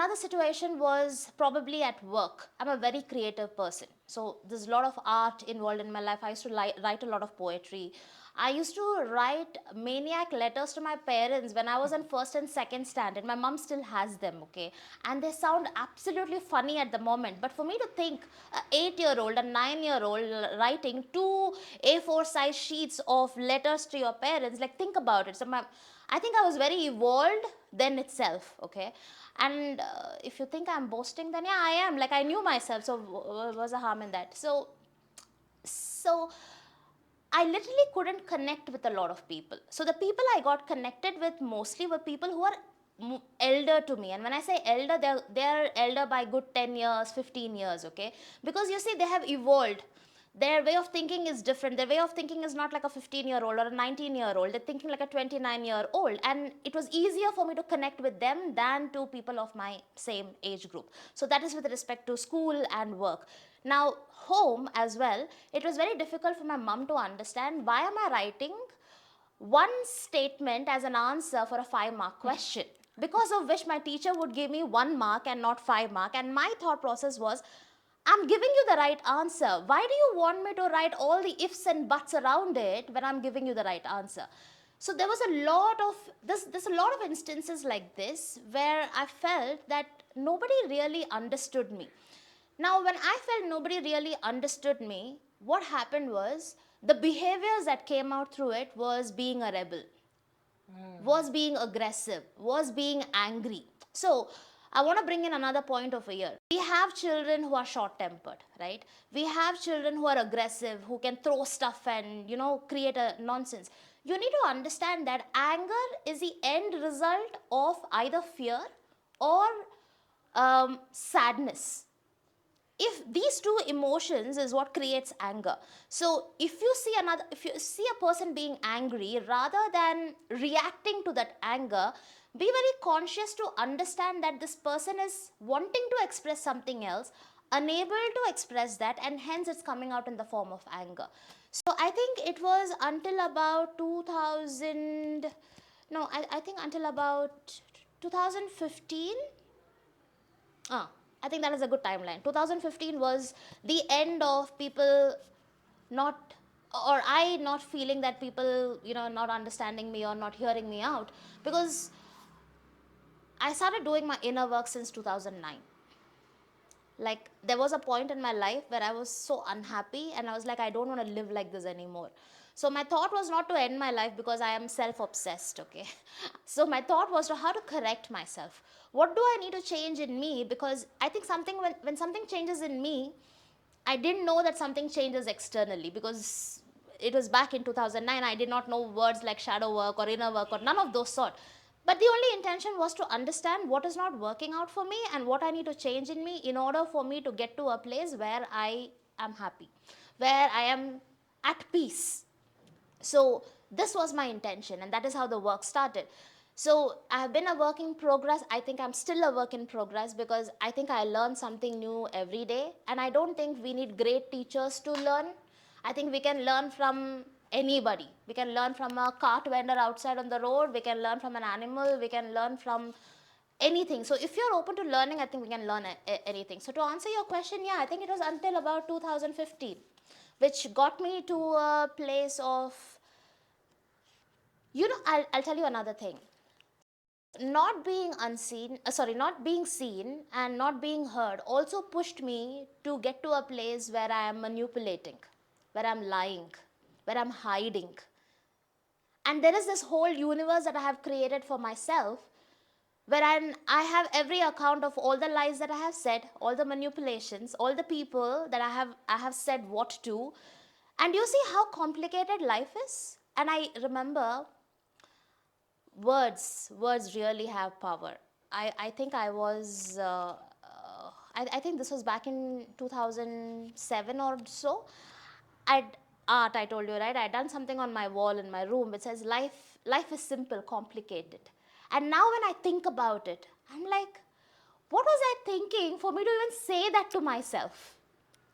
another situation was probably at work. I'm a very creative person. So there's a lot of art involved in my life. I used to write a lot of poetry. I used to write maniac letters to my parents when I was in first and second standard. My mom still has them, okay? And they sound absolutely funny at the moment. But for me to think, an 8-year-old, a 9-year-old writing two A4 size sheets of letters to your parents, like think about it. So I think I was very evolved then itself, okay? And if you think I'm boasting, then yeah, I am. Like I knew myself, so was a harm in that. So I literally couldn't connect with a lot of people. So the people I got connected with mostly were people who are elder to me. And when I say elder, they're elder by good 10 years, 15 years, okay? Because you see, they have evolved. Their way of thinking is different. Their way of thinking is not like a 15-year-old or a 19-year-old. They're thinking like a 29-year-old. And it was easier for me to connect with them than to people of my same age group. So that is with respect to school and work. Now, home as well, it was very difficult for my mom to understand why am I writing one statement as an answer for a 5-mark question, because of which my teacher would give me 1 mark and not 5 mark. And my thought process was, I'm giving you the right answer. Why do you want me to write all the ifs and buts around it when I'm giving you the right answer? So there was a lot of there's a lot of instances like this where I felt that nobody really understood me. Now, when I felt nobody really understood me, what happened was the behaviors that came out through it was being a rebel, was being aggressive, was being angry. So, I want to bring in another point over here. We have children who are short tempered, right? We have children who are aggressive, who can throw stuff and, create a nonsense. You need to understand that anger is the end result of either fear or sadness. If these two emotions is what creates anger. So if you see a person being angry, rather than reacting to that anger, be very conscious to understand that this person is wanting to express something else, unable to express that, and hence it's coming out in the form of anger. So I think it was until about 2000, no, I think until about 2015. I think that is a good timeline. 2015 was the end of people not, or I not feeling that people, not understanding me or not hearing me out, because I started doing my inner work since 2009. Like there was a point in my life where I was so unhappy and I was like, I don't want to live like this anymore. So my thought was not to end my life because I am self-obsessed, okay? So my thought was to how to correct myself. What do I need to change in me? Because I think when something changes in me, I didn't know that something changes externally, because it was back in 2009. I did not know words like shadow work or inner work or none of those sort. But the only intention was to understand what is not working out for me and what I need to change in me in order for me to get to a place where I am happy, where I am at peace. So this was my intention, and that is how the work started. So I have been a work in progress. I think I'm still a work in progress, because I think I learn something new every day. And I don't think we need great teachers to learn. I think we can learn from anybody. We can learn from a cart vendor outside on the road. We can learn from an animal. We can learn from anything. So if you're open to learning, I think we can learn anything. So to answer your question, yeah, I think it was until about 2015, which got me to a place of, I'll tell you another thing. Not being not being seen and not being heard also pushed me to get to a place where I am manipulating, where I'm lying, where I'm hiding. And there is this whole universe that I have created for myself, wherein I have every account of all the lies that I have said, all the manipulations, all the people that I have said what to. And you see how complicated life is? And I remember words really have power. I think I was, I think this was back in 2007 or so. I told you, right? I'd done something on my wall in my room which says, life is simple, complicated. And now when I think about it, I'm like, what was I thinking for me to even say that to myself?